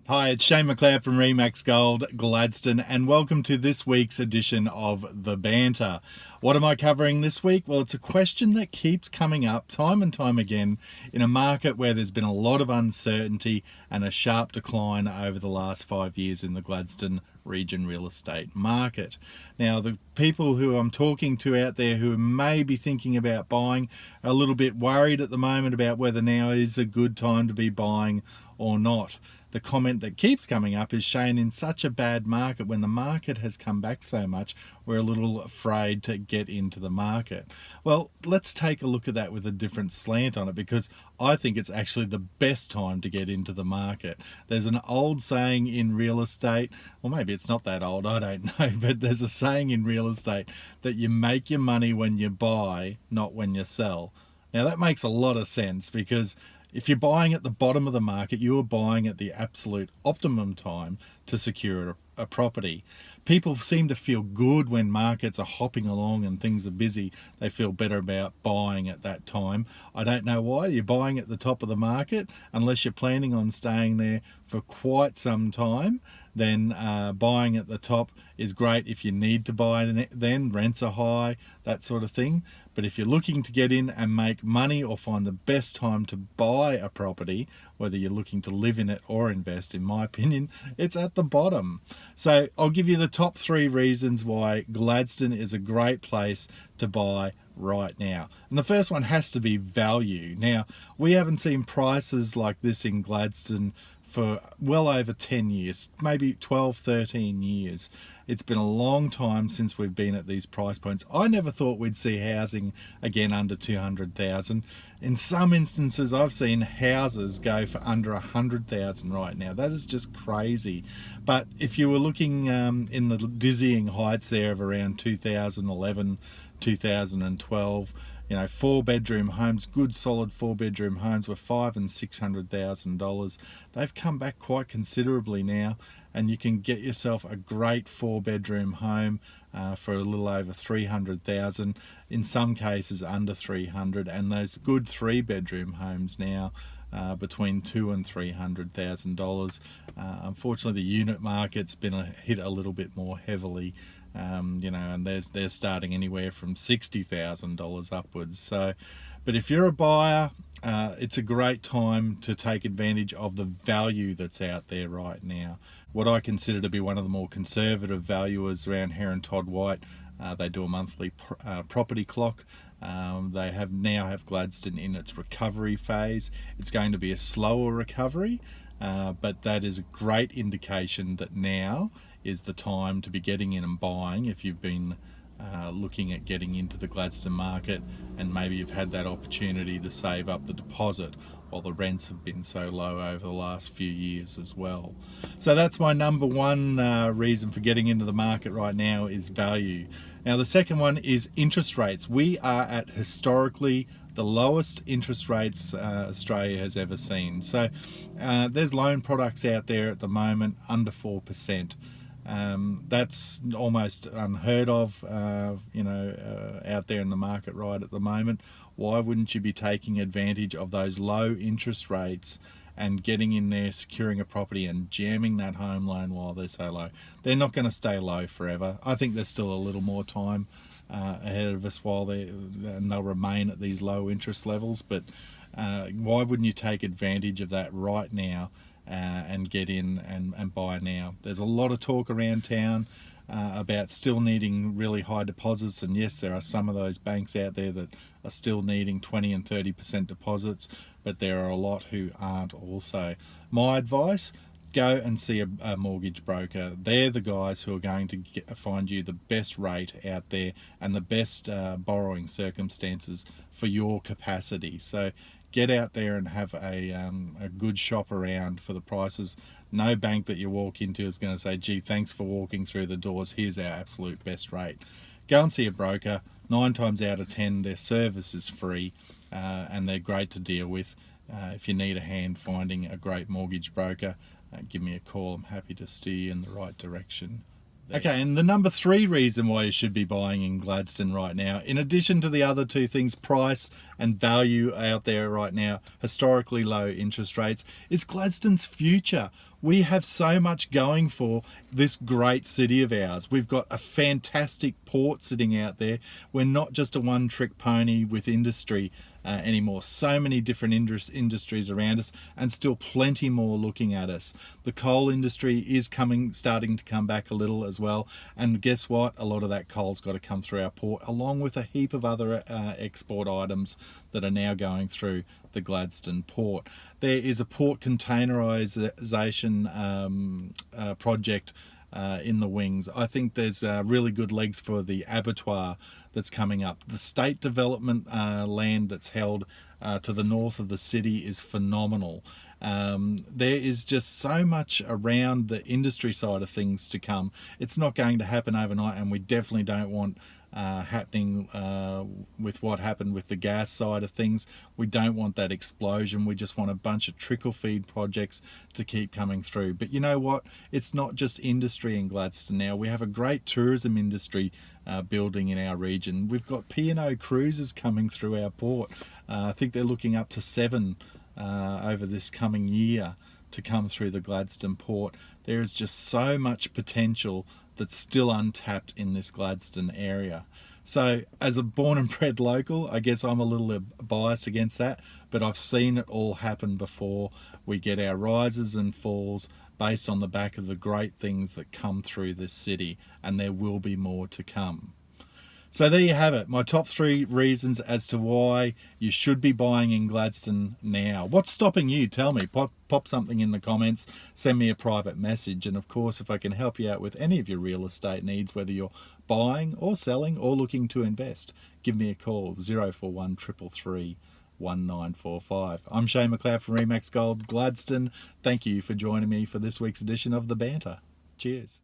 Hi, it's Shane McLeod from Remax Gold, Gladstone, and welcome to this week's edition of The Banter. What am I covering this week? Well, it's a question that keeps coming up time and time again in a market where there's been a lot of uncertainty and a sharp decline over the last 5 years in the Gladstone region real estate market. Now, the people who I'm talking to out there who may be thinking about buying are a little bit worried at the moment about whether now is a good time to be buying or not. The comment that keeps coming up is, Shane, in such a bad market, when the market has come back so much, we're a little afraid to get into the market. Well, let's take a look at that with a different slant on it, because I think it's actually the best time to get into the market. There's an old saying in real estate, or maybe it's not that old, I don't know, but there's a saying in real estate that you make your money when you buy, not when you sell. Now that makes a lot of sense, because if you're buying at the bottom of the market, you are buying at the absolute optimum time to secure a property. People seem to feel good when markets are hopping along and things are busy. They feel better about buying at that time. I don't know why. You're buying at the top of the market, unless you're planning on staying there for quite some time. Then buying at the top is great if you need to buy it, then rents are high, that sort of thing. But if you're looking to get in and make money or find the best time to buy a property, whether you're looking to live in it or invest, in my opinion, it's at the bottom. So I'll give you the top 3 reasons why Gladstone is a great place to buy right now. And the first one has to be value. Now, we haven't seen prices like this in Gladstone for well over 10 years, maybe 12, 13 years. It's been a long time since we've been at these price points. I never thought we'd see housing again under 200,000. In some instances, I've seen houses go for under 100,000 right now. That is just crazy. But if you were looking in the dizzying heights there of around 2011, 2012, 4-bedroom homes, good solid 4-bedroom homes were $500,000 and $600,000. They've come back quite considerably now, and you can get yourself a great 4-bedroom home for a little over 300,000. In some cases under 300, and those good 3-bedroom homes now between $200,000 and $300,000. Unfortunately, the unit market's been hit a little bit more heavily. And they're starting anywhere from $60,000 upwards. So, but if you're a buyer, it's a great time to take advantage of the value that's out there right now. What I consider to be one of the more conservative valuers around here in Todd White, they do a monthly property clock. They now have Gladstone in its recovery phase. It's going to be a slower recovery, but that is a great indication that now is the time to be getting in and buying if you've been looking at getting into the Gladstone market, and maybe you've had that opportunity to save up the deposit while the rents have been so low over the last few years as well. So that's my number one reason for getting into the market right now, is value. Now the second one is interest rates. We are at historically the lowest interest rates Australia has ever seen. So there's loan products out there at the moment under 4%. That's almost unheard of, out there in the market right at the moment. Why wouldn't you be taking advantage of those low interest rates and getting in there, securing a property and jamming that home loan while they're so low? They're not going to stay low forever. I think there's still a little more time ahead of us and they'll remain at these low interest levels. But why wouldn't you take advantage of that right now and get in and buy now? There's a lot of talk around town about still needing really high deposits, and yes, there are some of those banks out there that are still needing 20 and 30% deposits, but there are a lot who aren't also. My advice: go and see a mortgage broker. They're the guys who are going to find you the best rate out there and the best borrowing circumstances for your capacity. So get out there and have a good shop around for the prices. No bank that you walk into is going to say, gee, thanks for walking through the doors, here's our absolute best rate. Go and see a broker. 9 times out of 10 their service is free, and they're great to deal with. If you need a hand finding a great mortgage broker, give me a call. I'm happy to steer you in the right direction. Okay, and the number 3 reason why you should be buying in Gladstone right now, in addition to the other 2 things, price and value out there right now, historically low interest rates, is Gladstone's future. We have so much going for this great city of ours. We've got a fantastic port sitting out there. We're not just a one-trick pony with industry anymore. So many different industries around us, and still plenty more looking at us. The coal industry is starting to come back a little as well, and guess what? A lot of that coal's got to come through our port, along with a heap of other export items that are now going through the Gladstone port. There is a port containerisation project in the wings. I think there's really good legs for the abattoir that's coming up. The state development land that's held to the north of the city is phenomenal. There is just so much around the industry side of things to come. It's not going to happen overnight, and we definitely don't want happening with what happened with the gas side of things. We don't want that explosion. We just want a bunch of trickle feed projects to keep coming through. But you know what? It's not just industry in Gladstone now. We have a great tourism industry building in our region. We've got P&O cruises coming through our port. I think they're looking up to 7 over this coming year to come through the Gladstone port. There is just so much potential that's still untapped in this Gladstone area. So as a born and bred local, I guess I'm a little biased against that, but I've seen it all happen before. We get our rises and falls based on the back of the great things that come through this city, and there will be more to come. So there you have it, my top 3 reasons as to why you should be buying in Gladstone now. What's stopping you? Tell me. Pop something in the comments, send me a private message, and of course, if I can help you out with any of your real estate needs, whether you're buying or selling or looking to invest, give me a call, 041 333 1945. I'm Shane McLeod from Remax Gold, Gladstone. Thank you for joining me for this week's edition of The Banter. Cheers.